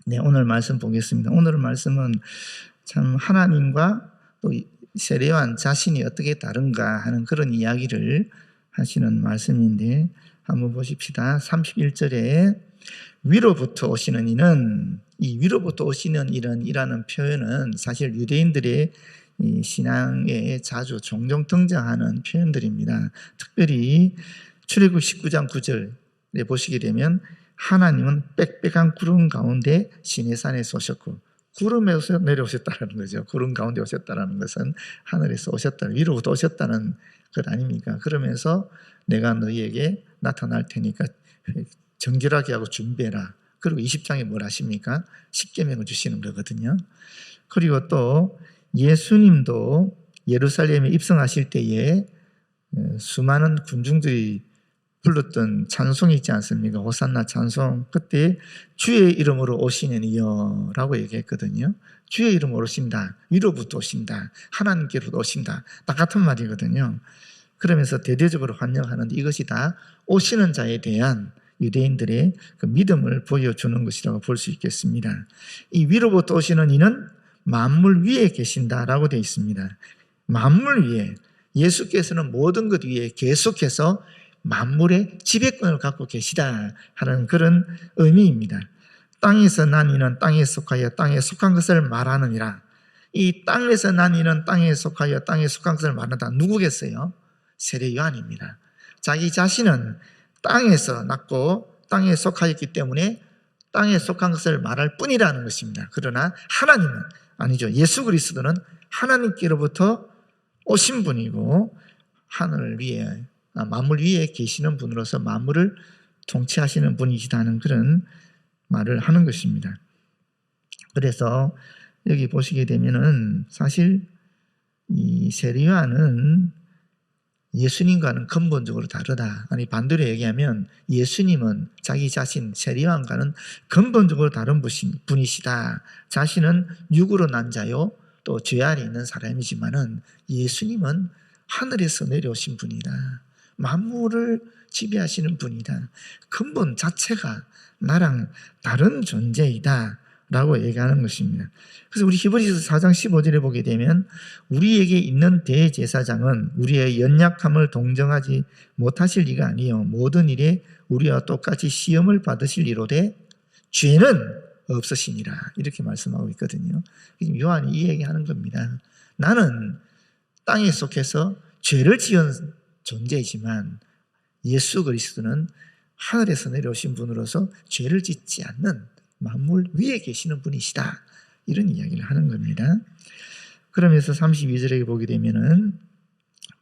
네, 오늘 말씀 보겠습니다. 오늘 말씀은 참 하나님과 또 세례요한 자신이 어떻게 다른가 하는 그런 이야기를 하시는 말씀인데 한번 보십시다. 31절에 위로부터 오시는 이는, 이 위로부터 오시는 이라는 표현은 사실 유대인들의 이 신앙에 자주 종종 등장하는 표현들입니다. 특별히 출애굽 19장 9절에 보시게 되면 하나님은 빽빽한 구름 가운데 시내산에서 오셨고, 구름에서 내려오셨다는 거죠. 구름 가운데 오셨다는 것은 하늘에서 오셨다는, 위로부터 오셨다는 것 아닙니까? 그러면서 내가 너희에게 나타날 테니까 정결하게 하고 준비해라. 그리고 20장에 뭘 하십니까? 십계명을 주시는 거거든요. 그리고 또 예수님도 예루살렘에 입성하실 때에 수많은 군중들이 불렀던 찬송이 있지 않습니까? 호산나 찬송. 그때 주의 이름으로 오시는 이여 라고 얘기했거든요. 주의 이름으로 오신다, 위로부터 오신다, 하나님께로부터 오신다, 다 같은 말이거든요. 그러면서 대대적으로 환영하는데 이것이 다 오시는 자에 대한 유대인들의 그 믿음을 보여주는 것이라고 볼 수 있겠습니다. 이 위로부터 오시는 이는 만물 위에 계신다라고 되어 있습니다. 만물 위에, 예수께서는 모든 것 위에 계속해서 만물의 지배권을 갖고 계시다 하는 그런 의미입니다. 땅에서 난 이는 땅에 속하여 땅에 속한 것을 말하느니라. 이 땅에서 난 이는 땅에 속하여 땅에 속한 것을 말한다. 누구겠어요? 세례 요한입니다. 자기 자신은 땅에서 났고 땅에 속하였기 때문에 땅에 속한 것을 말할 뿐이라는 것입니다. 그러나 하나님은 아니죠. 예수 그리스도는 하나님께로부터 오신 분이고 하늘 위에, 만물 위에 계시는 분으로서 만물을 통치하시는 분이시다는 그런 말을 하는 것입니다. 그래서 여기 보시게 되면은 사실 이 세례 요한은 예수님과는 근본적으로 다르다. 아니 반대로 얘기하면 예수님은 자기 자신 세례 요한과는 근본적으로 다른 분이시다. 자신은 육으로 난 자요 또 죄 아래 있는 사람이지만은 예수님은 하늘에서 내려오신 분이다. 만물을 지배하시는 분이다. 근본 자체가 나랑 다른 존재이다 라고 얘기하는 것입니다. 그래서 우리 히브리서 4장 15절에 보게 되면 우리에게 있는 대제사장은 우리의 연약함을 동정하지 못하실 리가 아니요 모든 일에 우리와 똑같이 시험을 받으실 이로되 죄는 없으시니라 이렇게 말씀하고 있거든요. 요한이 이 얘기하는 겁니다. 나는 땅에 속해서 죄를 지은 존재이지만 예수 그리스도는 하늘에서 내려오신 분으로서 죄를 짓지 않는 만물 위에 계시는 분이시다. 이런 이야기를 하는 겁니다. 그러면서 32절에 보게 되면은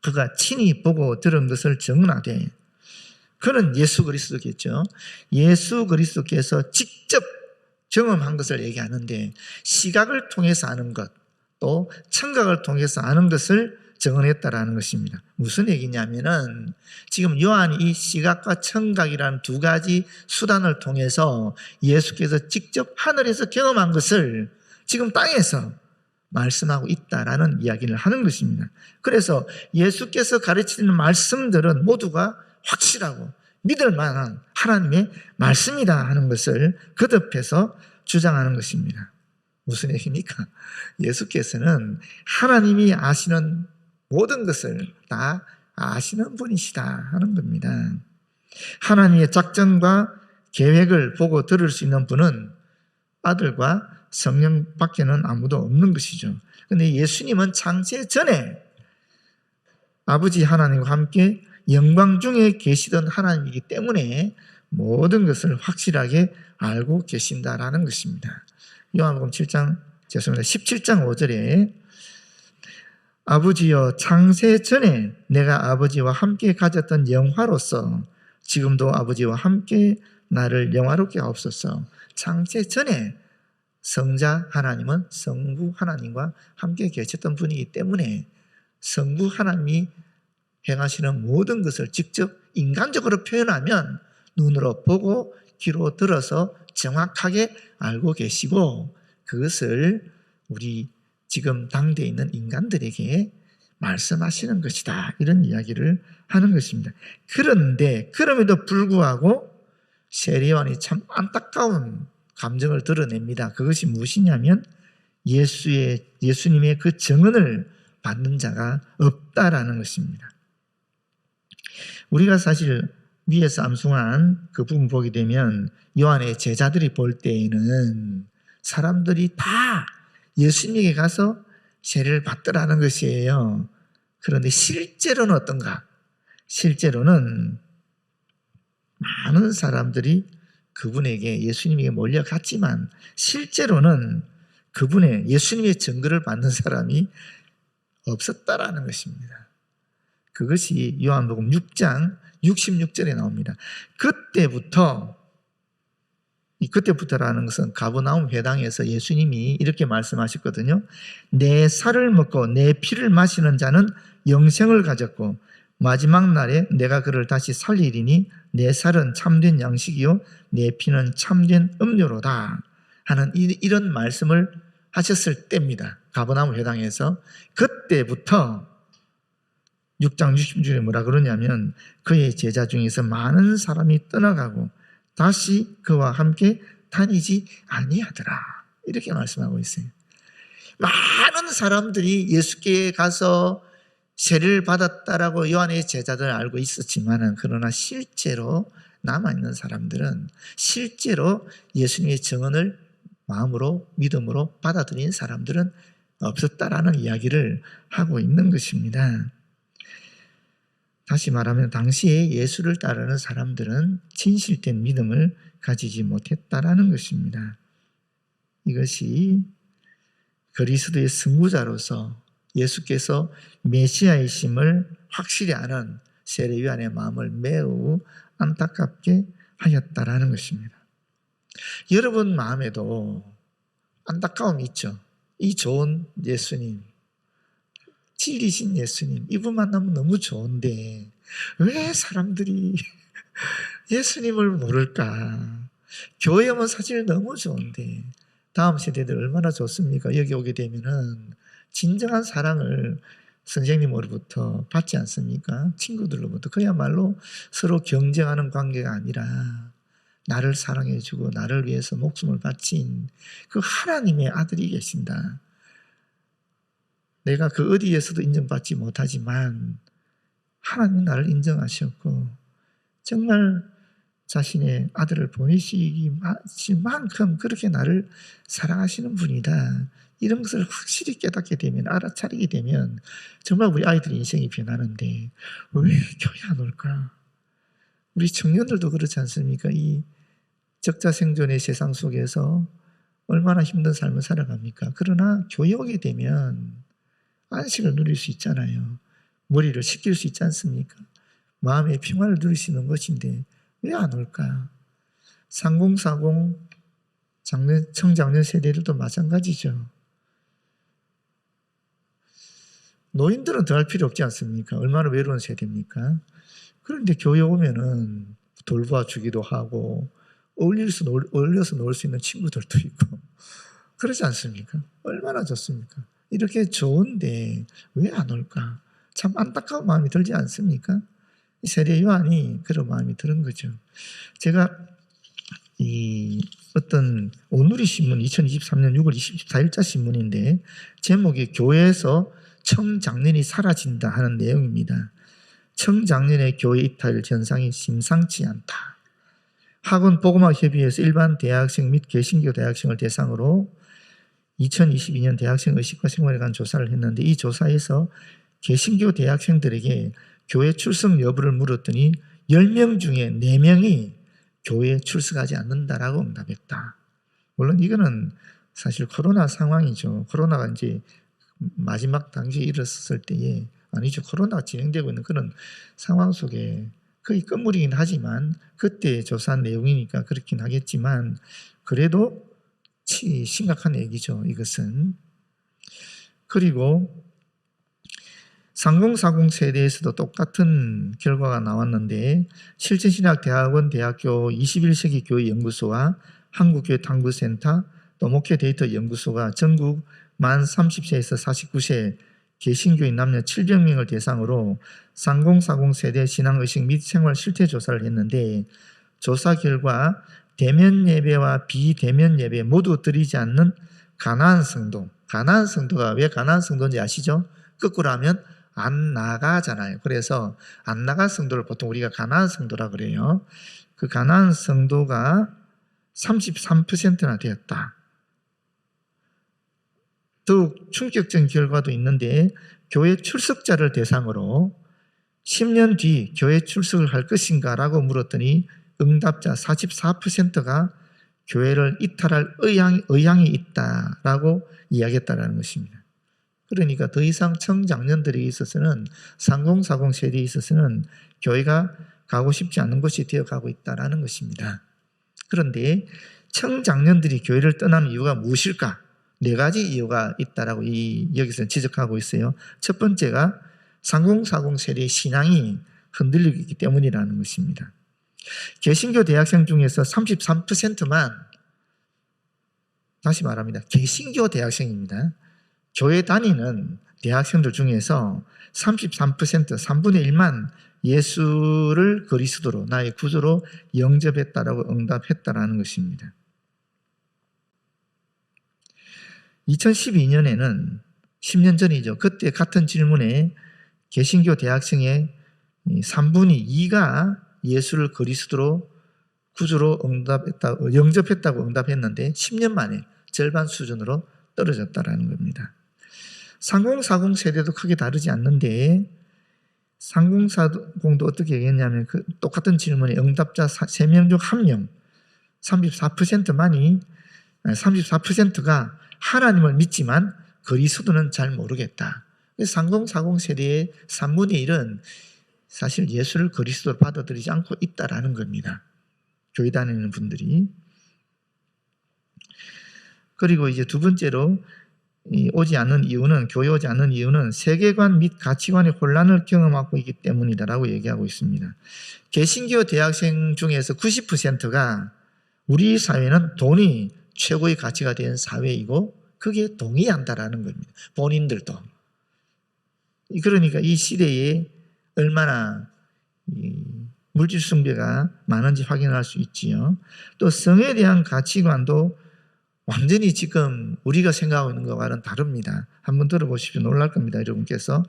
그가 친히 보고 들은 것을 증언하되, 그는 예수 그리스도겠죠. 예수 그리스도께서 직접 경험한 것을 얘기하는데 시각을 통해서 아는 것, 또 청각을 통해서 아는 것을 증언했다라는 것입니다. 무슨 얘기냐면은 지금 요한이 이 시각과 청각이라는 두 가지 수단을 통해서 예수께서 직접 하늘에서 경험한 것을 지금 땅에서 말씀하고 있다라는 이야기를 하는 것입니다. 그래서 예수께서 가르치는 말씀들은 모두가 확실하고 믿을 만한 하나님의 말씀이다 하는 것을 거듭해서 주장하는 것입니다. 무슨 얘기입니까? 예수께서는 하나님이 아시는 모든 것을 다 아시는 분이시다 하는 겁니다. 하나님의 작전과 계획을 보고 들을 수 있는 분은 아들과 성령 밖에는 아무도 없는 것이죠. 그런데 예수님은 창세 전에 아버지 하나님과 함께 영광 중에 계시던 하나님이기 때문에 모든 것을 확실하게 알고 계신다라는 것입니다. 요한복음 17장 5절에 아버지여 창세 전에 내가 아버지와 함께 가졌던 영화로서 지금도 아버지와 함께 나를 영화롭게 하옵소서. 창세 전에 성자 하나님은 성부 하나님과 함께 계셨던 분이기 때문에 성부 하나님이 행하시는 모든 것을 직접 인간적으로 표현하면 눈으로 보고 귀로 들어서 정확하게 알고 계시고 그것을 우리 지금 당대에 있는 인간들에게 말씀하시는 것이다. 이런 이야기를 하는 것입니다. 그런데 그럼에도 불구하고 세례 요한이 참 안타까운 감정을 드러냅니다. 그것이 무엇이냐면 예수님의 그 정언을 받는 자가 없다라는 것입니다. 우리가 사실 위에서 암송한 그 부분 보게 되면 요한의 제자들이 볼 때에는 사람들이 다 예수님에게 가서 세례를 받더라는 것이에요. 그런데 실제로는 어떤가? 실제로는 많은 사람들이 그분에게 예수님에게 몰려갔지만 실제로는 그분의 예수님의 증거를 받는 사람이 없었다라는 것입니다. 그것이 요한복음 6장 66절에 나옵니다. 그때부터라는 것은 가버나움 회당에서 예수님이 이렇게 말씀하셨거든요. 내 살을 먹고 내 피를 마시는 자는 영생을 가졌고 마지막 날에 내가 그를 다시 살리리니 내 살은 참된 양식이요 내 피는 참된 음료로다 하는 이런 말씀을 하셨을 때입니다. 가버나움 회당에서. 그때부터 6장 60절에 뭐라 그러냐면 그의 제자 중에서 많은 사람이 떠나가고 다시 그와 함께 다니지 아니하더라 이렇게 말씀하고 있어요. 많은 사람들이 예수께 가서 세례를 받았다라고 요한의 제자들 알고 있었지만 그러나 실제로 남아있는 사람들은 실제로 예수님의 증언을 마음으로 믿음으로 받아들인 사람들은 없었다라는 이야기를 하고 있는 것입니다. 다시 말하면 당시에 예수를 따르는 사람들은 진실된 믿음을 가지지 못했다라는 것입니다. 이것이 그리스도의 선구자로서 예수께서 메시아이심을 확실히 아는 세례요한의 마음을 매우 안타깝게 하였다라는 것입니다. 여러분 마음에도 안타까움이 있죠. 이 좋은 예수님, 진리신 예수님, 이분 만나면 너무 좋은데 왜 사람들이 예수님을 모를까? 교회 오면 사실 너무 좋은데 다음 세대들 얼마나 좋습니까? 여기 오게 되면은 진정한 사랑을 선생님으로부터 받지 않습니까? 친구들로부터. 그야말로 서로 경쟁하는 관계가 아니라 나를 사랑해주고 나를 위해서 목숨을 바친 그 하나님의 아들이 계신다. 내가 그 어디에서도 인정받지 못하지만 하나님은 나를 인정하셨고 정말 자신의 아들을 보내시기 만큼 그렇게 나를 사랑하시는 분이다. 이런 것을 확실히 깨닫게 되면, 알아차리게 되면 정말 우리 아이들의 인생이 변하는데 왜 교회 안 올까? 우리 청년들도 그렇지 않습니까? 이 적자생존의 세상 속에서 얼마나 힘든 삶을 살아갑니까? 그러나 교회 오게 되면 안식을 누릴 수 있잖아요. 머리를 식힐 수 있지 않습니까? 마음의 평화를 누릴 수 있는 것인데 왜 안 올까? 3040 청장년 세대들도 마찬가지죠. 노인들은 더 할 필요 없지 않습니까? 얼마나 외로운 세대입니까? 그런데 교회 오면은 돌봐 주기도 하고 어울려서 놀 수 있는 친구들도 있고 그러지 않습니까? 얼마나 좋습니까? 이렇게 좋은데 왜 안 올까? 참 안타까운 마음이 들지 않습니까? 세례 요한이 그런 마음이 드는 거죠. 제가 어떤 오누리 신문 2023년 6월 24일자 신문인데 제목이 교회에서 청장년이 사라진다 하는 내용입니다. 청장년의 교회 이탈 현상이 심상치 않다. 학원 복음학협의회에서 일반 대학생 및 개신교 대학생을 대상으로 2022년 대학생 의식과 생활에 관한 조사를 했는데 이 조사에서 개신교 대학생들에게 교회 출석 여부를 물었더니 10명 중에 4명이 교회에 출석하지 않는다라고 응답했다. 물론 이거는 사실 코로나 상황이죠. 코로나가 이제 마지막 단계에 이르렀을 때에 아니죠. 코로나가 진행되고 있는 그런 상황 속에 거의 끝물이긴 하지만 그때 조사한 내용이니까 그렇긴 하겠지만 그래도 심각한 얘기죠. 이것은. 그리고 3040 세대에서도 똑같은 결과가 나왔는데 실천신학대학원 대학교 21세기 교회 연구소와 한국교회 탐구센터 또 목회 데이터 연구소가 전국 만 30세에서 49세 개신교인 남녀 700명을 대상으로 3040 세대 신앙의식 및 생활 실태 조사를 했는데 조사 결과 대면 예배와 비대면 예배 모두 드리지 않는 가나안 성도. 가나안 성도가 왜 가나안 성도인지 아시죠? 거꾸로 하면 안 나가잖아요. 그래서 안 나가 성도를 보통 우리가 가나안 성도라 그래요. 그 가나안 성도가 33%나 되었다. 더욱 충격적인 결과도 있는데 교회 출석자를 대상으로 10년 뒤 교회 출석을 할 것인가 라고 물었더니 응답자 44%가 교회를 이탈할 의향이 있다라고 이야기했다는 것입니다. 그러니까 더 이상 청장년들에 있어서는 3040 세대에 있어서는 교회가 가고 싶지 않은 곳이 되어가고 있다는 것입니다. 그런데 청장년들이 교회를 떠나는 이유가 무엇일까? 4가지 이유가 있다라고 여기서 지적하고 있어요. 첫 번째가 3040 세대의 신앙이 흔들리고 있기 때문이라는 것입니다. 개신교 대학생 중에서 33%만, 다시 말합니다. 개신교 대학생입니다. 교회 다니는 대학생들 중에서 33%, 3분의 1만 예수를 그리스도로 나의 구주로 영접했다라고 응답했다라는 것입니다. 2012년에는 10년 전이죠. 그때 같은 질문에 개신교 대학생의 3분의 2가 예수를 그리스도로 구주로 영접했다고 응답했는데 10년 만에 절반 수준으로 떨어졌다라는 겁니다. 3040 세대도 크게 다르지 않는데 3040도 어떻게 얘기했냐면 똑같은 질문에 응답자 3명 중 1명 34%가 하나님을 믿지만 그리스도는 잘 모르겠다. 3040 세대의 3분의 1은 사실 예수를 그리스도로 받아들이지 않고 있다라는 겁니다. 교회 다니는 분들이. 그리고 이제 두 번째로 교회 오지 않는 이유는 세계관 및 가치관의 혼란을 경험하고 있기 때문이다라고 얘기하고 있습니다. 개신교 대학생 중에서 90%가 우리 사회는 돈이 최고의 가치가 된 사회이고 그게 동의한다라는 겁니다. 본인들도. 그러니까 이 시대에 얼마나 물질 숭배가 많은지 확인할 수 있지요. 또 성에 대한 가치관도 완전히 지금 우리가 생각하고 있는 것과는 다릅니다. 한번 들어보십시오. 놀랄 겁니다. 여러분께서.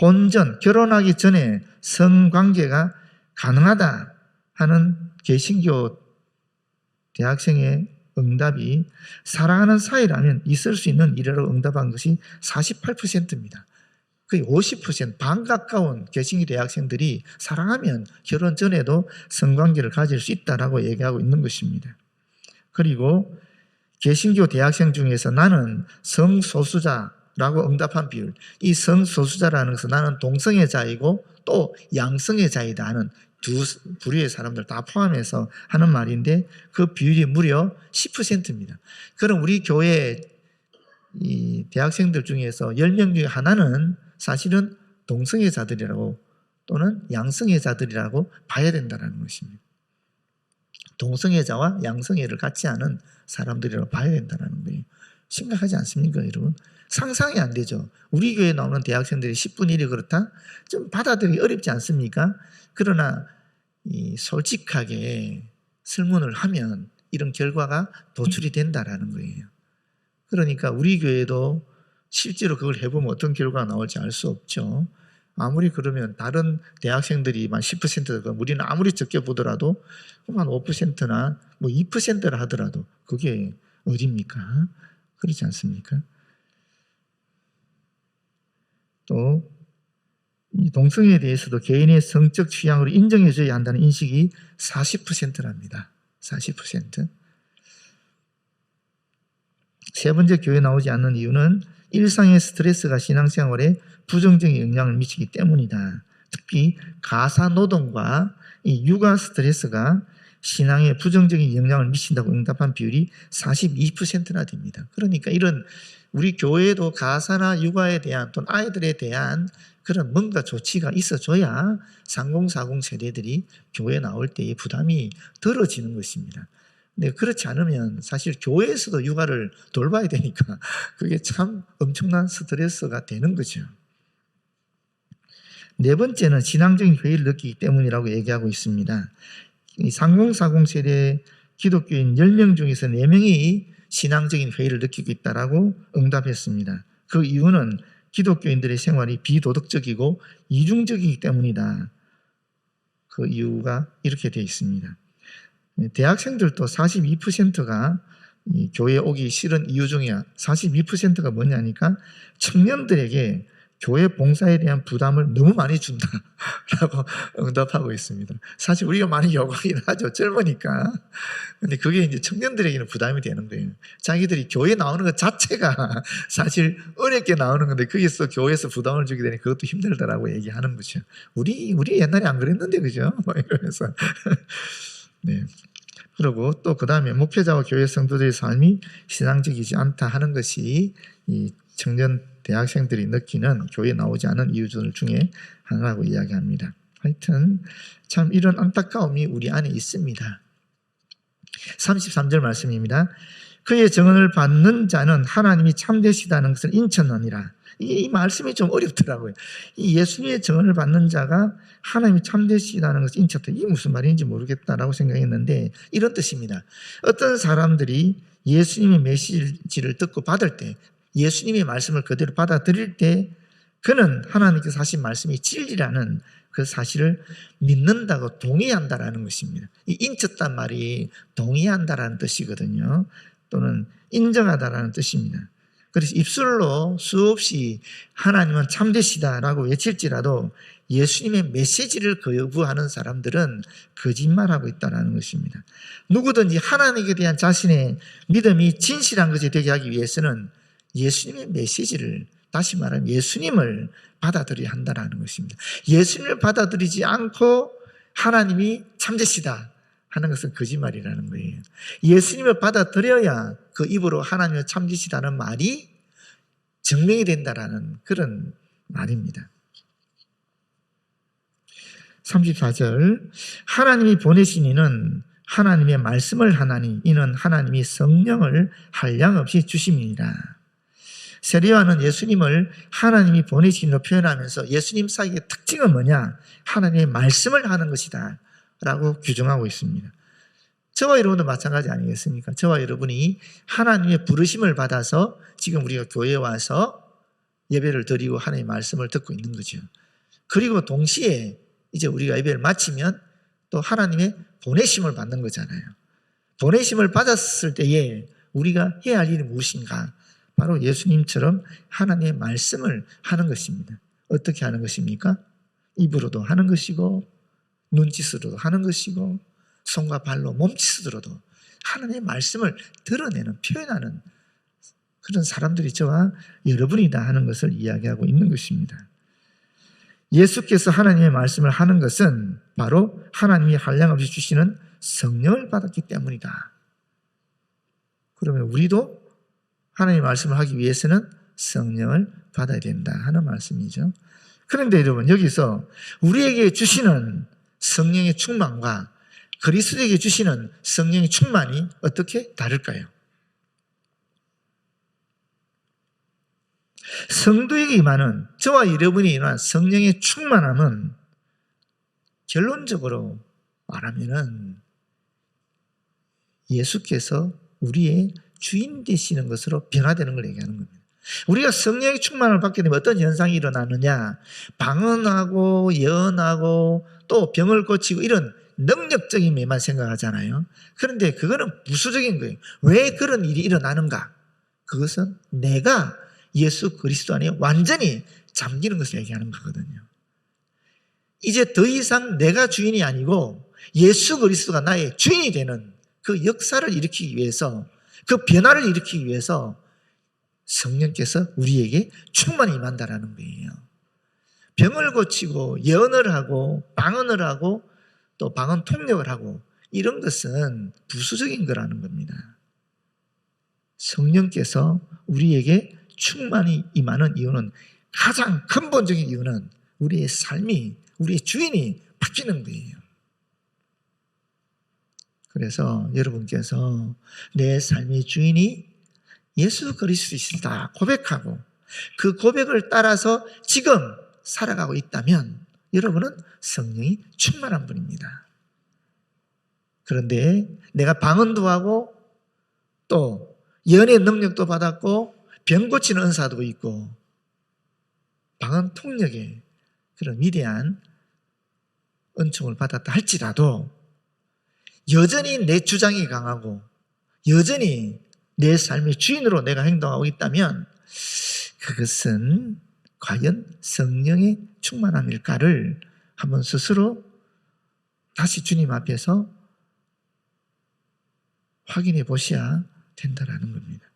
혼전, 결혼하기 전에 성관계가 가능하다 하는 개신교 대학생의 응답이 사랑하는 사이라면 있을 수 있는 일이라고 응답한 것이 48%입니다. 거의 50%, 반 가까운 개신교 대학생들이 사랑하면 결혼 전에도 성관계를 가질 수 있다라고 얘기하고 있는 것입니다. 그리고 개신교 대학생 중에서 나는 성소수자라고 응답한 비율, 이 성소수자라는 것은 나는 동성애자이고 또 양성애자이다 하는 두 부류의 사람들 다 포함해서 하는 말인데 그 비율이 무려 10%입니다. 그럼 우리 교회 이 대학생들 중에서 10명 중에 하나는 사실은 동성애자들이라고 또는 양성애자들이라고 봐야 된다는 것입니다. 동성애자와 양성애를 같이 하는 사람들이라고 봐야 된다는 거예요. 심각하지 않습니까, 여러분? 상상이 안 되죠. 우리 교회에 나오는 대학생들이 10분의 1이 그렇다? 좀 받아들이기 어렵지 않습니까? 그러나 솔직하게 설문을 하면 이런 결과가 도출이 된다라는 거예요. 그러니까 우리 교회도 실제로 그걸 해보면 어떤 결과가 나올지 알 수 없죠. 아무리 그러면 다른 대학생들이 10%가 우리는 아무리 적게 보더라도 한 5%나 2%라 하더라도 그게 어딥니까? 그렇지 않습니까? 또 이 동성애에 대해서도 개인의 성적 취향으로 인정해줘야 한다는 인식이 40%랍니다. 40%. 세 번째 교회에 나오지 않는 이유는 일상의 스트레스가 신앙생활에 부정적인 영향을 미치기 때문이다. 특히 가사 노동과 이 육아 스트레스가 신앙에 부정적인 영향을 미친다고 응답한 비율이 42%나 됩니다. 그러니까 이런 우리 교회에도 가사나 육아에 대한 또는 아이들에 대한 그런 뭔가 조치가 있어줘야 3040 세대들이 교회에 나올 때의 부담이 덜어지는 것입니다. 근데 그렇지 않으면 사실 교회에서도 육아를 돌봐야 되니까 그게 참 엄청난 스트레스가 되는 거죠. 네 번째는 신앙적인 회의를 느끼기 때문이라고 얘기하고 있습니다. 이 3040 세대 기독교인 10명 중에서 4명이 신앙적인 회의를 느끼고 있다라고 응답했습니다. 그 이유는 기독교인들의 생활이 비도덕적이고 이중적이기 때문이다. 그 이유가 이렇게 되어 있습니다. 대학생들도 42%가 교회에 오기 싫은 이유 중에 42%가 뭐냐니까 청년들에게 교회 봉사에 대한 부담을 너무 많이 준다라고 응답하고 있습니다. 사실 우리가 많이 요구하긴 하죠. 젊으니까. 근데 그게 이제 청년들에게는 부담이 되는 거예요. 자기들이 교회 나오는 것 자체가 사실 어렵게 나오는 건데 거기서 교회에서 부담을 주게 되니 그것도 힘들다라고 얘기하는 거죠. 우리 옛날에 안 그랬는데 그죠? 이러면서. 네. 그리고 또 그 다음에 목회자와 교회 성도들의 삶이 신앙적이지 않다 하는 것이 이 청년 대학생들이 느끼는 교회에 나오지 않은 이유 중에 하나라고 이야기합니다. 하여튼 참 이런 안타까움이 우리 안에 있습니다. 33절 말씀입니다. 그의 증언을 받는 자는 하나님이 참되시다는 것을 인쳤느니라. 이 말씀이 좀 어렵더라고요. 이 예수님의 증언을 받는 자가 하나님이 참되시다는 것을 인쳤다. 이게 무슨 말인지 모르겠다라고 생각했는데 이런 뜻입니다. 어떤 사람들이 예수님의 메시지를 듣고 받을 때, 예수님의 말씀을 그대로 받아들일 때 그는 하나님께서 하신 말씀이 진리라는 그 사실을 믿는다고 동의한다라는 것입니다. 이 인쳤단 말이 동의한다라는 뜻이거든요. 또는 인정하다라는 뜻입니다. 그래서 입술로 수없이 하나님은 참되시다라고 외칠지라도 예수님의 메시지를 거부하는 사람들은 거짓말하고 있다는 것입니다. 누구든지 하나님에 대한 자신의 믿음이 진실한 것이 되게 하기 위해서는 예수님의 메시지를, 다시 말하면 예수님을 받아들여야 한다는 것입니다. 예수님을 받아들이지 않고 하나님이 참되시다 하는 것은 거짓말이라는 거예요. 예수님을 받아들여야 그 입으로 하나님을 참되시다는 말이 증명이 된다라는 그런 말입니다. 34절 하나님이 보내신 이는 하나님의 말씀을 하나니 이는 하나님이 성령을 한량없이 주심이니라. 세례요한은 예수님을 하나님이 보내신으로 표현하면서 예수님 사역의 특징은 뭐냐? 하나님의 말씀을 하는 것이다 라고 규정하고 있습니다. 저와 여러분도 마찬가지 아니겠습니까? 저와 여러분이 하나님의 부르심을 받아서 지금 우리가 교회에 와서 예배를 드리고 하나님의 말씀을 듣고 있는 거죠. 그리고 동시에 이제 우리가 예배를 마치면 또 하나님의 보내심을 받는 거잖아요. 보내심을 받았을 때에 우리가 해야 할 일이 무엇인가? 바로 예수님처럼 하나님의 말씀을 하는 것입니다. 어떻게 하는 것입니까? 입으로도 하는 것이고 눈짓으로도 하는 것이고 손과 발로 몸짓으로도 하나님의 말씀을 드러내는, 표현하는 그런 사람들이 저와 여러분이다 하는 것을 이야기하고 있는 것입니다. 예수께서 하나님의 말씀을 하는 것은 바로 하나님이 한량없이 주시는 성령을 받았기 때문이다. 그러면 우리도 하나님의 말씀을 하기 위해서는 성령을 받아야 된다 하는 말씀이죠. 그런데 여러분, 여기서 우리에게 주시는 성령의 충만과 그리스도에게 주시는 성령의 충만이 어떻게 다를까요? 성도에게 임하는, 저와 여러분이 임한 성령의 충만함은 결론적으로 말하면은 예수께서 우리의 주인 되시는 것으로 변화되는 걸 얘기하는 겁니다. 우리가 성령의 충만을 받게 되면 어떤 현상이 일어나느냐? 방언하고 예언하고 또 병을 고치고 이런 능력적인 면만 생각하잖아요. 그런데 그거는 부수적인 거예요. 왜 그런 일이 일어나는가? 그것은 내가 예수 그리스도 안에 완전히 잠기는 것을 얘기하는 거거든요. 이제 더 이상 내가 주인이 아니고 예수 그리스도가 나의 주인이 되는 그 역사를 일으키기 위해서, 그 변화를 일으키기 위해서 성령께서 우리에게 충만히 임한다라는 거예요. 병을 고치고 예언을 하고 방언을 하고 또 방언 통역을 하고 이런 것은 부수적인 거라는 겁니다. 성령께서 우리에게 충만히 임하는 이유는, 가장 근본적인 이유는 우리의 삶이, 우리의 주인이 바뀌는 거예요. 그래서 여러분께서 내 삶의 주인이 예수 그리스도이시다 고백하고 그 고백을 따라서 지금 살아가고 있다면 여러분은 성령이 충만한 분입니다. 그런데 내가 방언도 하고 또 연애 능력도 받았고 병 고치는 은사도 있고 방언 통역의 그런 위대한 은총을 받았다 할지라도 여전히 내 주장이 강하고 여전히 내 삶의 주인으로 내가 행동하고 있다면 그것은 과연 성령의 충만함일까를 한번 스스로 다시 주님 앞에서 확인해 보셔야 된다라는 겁니다.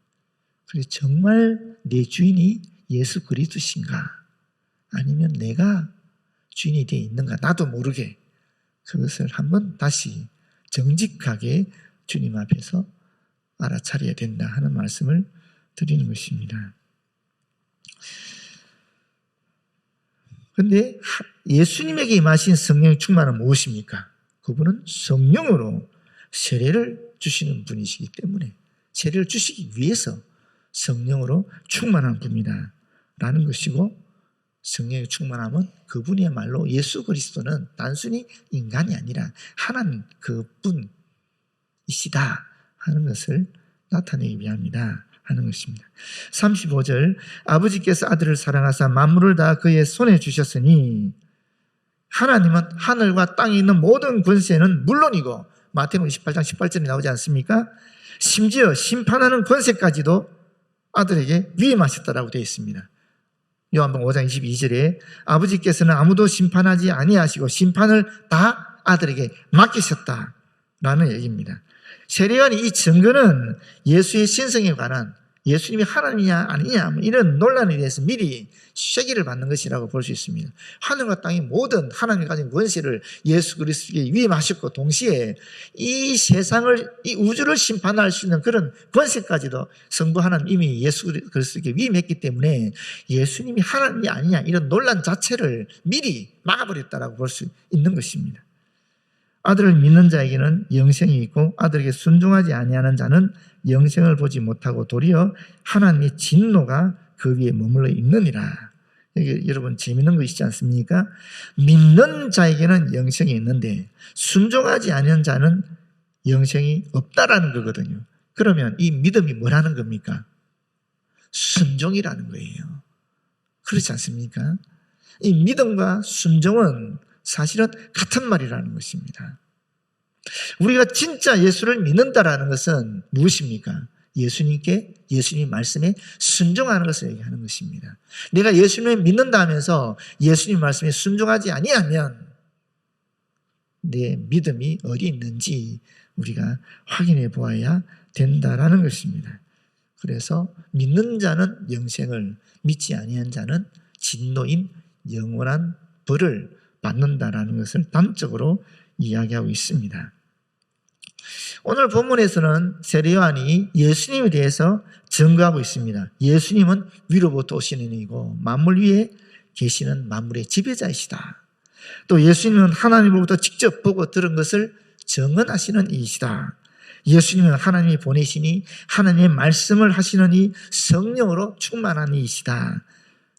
그래서 정말 내 주인이 예수 그리스도신가 아니면 내가 주인이 되어 있는가 나도 모르게 그것을 한번 다시 정직하게 주님 앞에서 알아차려야 된다 하는 말씀을 드리는 것입니다. 그런데 예수님에게 임하신 성령의 충만은 무엇입니까? 그분은 성령으로 세례를 주시는 분이시기 때문에 세례를 주시기 위해서 성령으로 충만한 분이다 라는 것이고 성령의 충만함은 그분이야말로 예수 그리스도는 단순히 인간이 아니라 하나님 그분이시다 하는 것을 나타내기 위함이다 하는 것입니다. 35절 아버지께서 아들을 사랑하사 만물을 다 그의 손에 주셨으니 하나님은 하늘과 땅에 있는 모든 권세는 물론이고 마태복음 28장 18절에 나오지 않습니까? 심지어 심판하는 권세까지도 아들에게 위임하셨다라고 되어 있습니다. 요한복음 5장 22절에 아버지께서는 아무도 심판하지 아니하시고 심판을 다 아들에게 맡기셨다라는 얘기입니다. 세례요한이 이 증거는 예수의 신성에 관한 예수님이 하나님이냐 아니냐 이런 논란에 대해서 미리 쐐기를 받는 것이라고 볼 수 있습니다. 하늘과 땅의 모든 하나님이 가진 권세를 예수 그리스도에게 위임하셨고 동시에 이 세상을 이 우주를 심판할 수 있는 그런 권세까지도 성부 하나님 이미 예수 그리스도에게 위임했기 때문에 예수님이 하나님이 아니냐 이런 논란 자체를 미리 막아버렸다라고 볼 수 있는 것입니다. 아들을 믿는 자에게는 영생이 있고 아들에게 순종하지 아니하는 자는 영생을 보지 못하고 도리어 하나님의 진노가 그 위에 머물러 있느니라. 여기 여러분 재밌는 거 있지 않습니까? 믿는 자에게는 영생이 있는데 순종하지 않는 자는 영생이 없다라는 거거든요. 그러면 이 믿음이 뭐라는 겁니까? 순종이라는 거예요. 그렇지 않습니까? 이 믿음과 순종은 사실은 같은 말이라는 것입니다. 우리가 진짜 예수를 믿는다라는 것은 무엇입니까? 예수님 말씀에 순종하는 것을 얘기하는 것입니다. 내가 예수님을 믿는다 하면서 예수님 말씀에 순종하지 아니하면 내 믿음이 어디 있는지 우리가 확인해 보아야 된다라는 것입니다. 그래서 믿는 자는 영생을, 믿지 아니한 자는 진노인 영원한 벌을 받는다라는 것을 단적으로 이야기하고 있습니다. 오늘 본문에서는 세례 요한이 예수님에 대해서 증거하고 있습니다. 예수님은 위로부터 오시는 이고 만물 위에 계시는 만물의 지배자이시다. 또 예수님은 하나님으로부터 직접 보고 들은 것을 증언하시는 이시다. 예수님은 하나님이 보내시니 하나님의 말씀을 하시는 이 성령으로 충만한 이시다.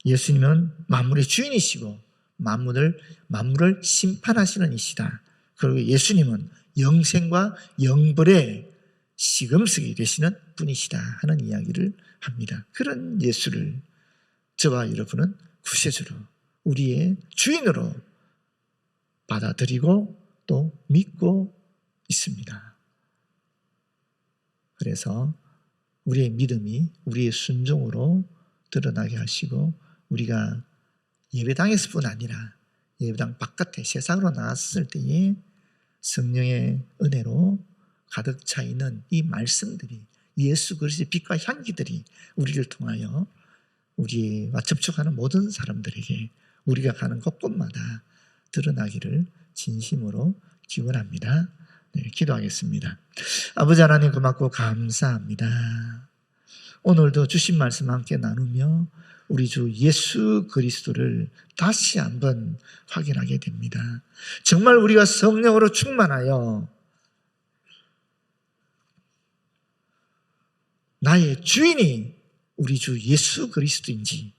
예수님은 만물의 주인이시고 만물을 심판하시는 이시다. 그리고 예수님은 영생과 영벌의 시금석이 되시는 분이시다 하는 이야기를 합니다. 그런 예수를 저와 여러분은 구세주로 우리의 주인으로 받아들이고 또 믿고 있습니다. 그래서 우리의 믿음이 우리의 순종으로 드러나게 하시고 우리가 예배당에서 뿐 아니라 예배당 바깥에 세상으로 나왔을 때에 성령의 은혜로 가득 차 있는 이 말씀들이 예수 그리스도의 빛과 향기들이 우리를 통하여 우리와 접촉하는 모든 사람들에게 우리가 가는 곳곳마다 드러나기를 진심으로 기원합니다. 네, 기도하겠습니다. 아버지 하나님 고맙고 감사합니다. 오늘도 주신 말씀 함께 나누며 우리 주 예수 그리스도를 다시 한번 확인하게 됩니다. 정말 우리가 성령으로 충만하여 나의 주인이 우리 주 예수 그리스도인지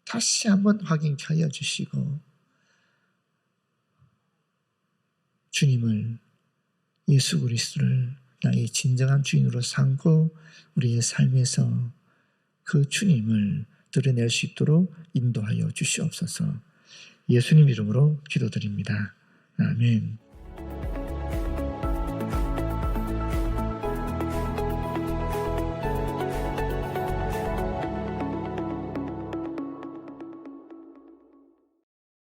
다시 한번 확인케 하여 주시고 주님을 예수 그리스도를 나의 진정한 주인으로 삼고 우리의 삶에서 그 주님을 드러낼 수 있도록 인도하여 주시옵소서. 예수님 이름으로 기도드립니다. 아멘.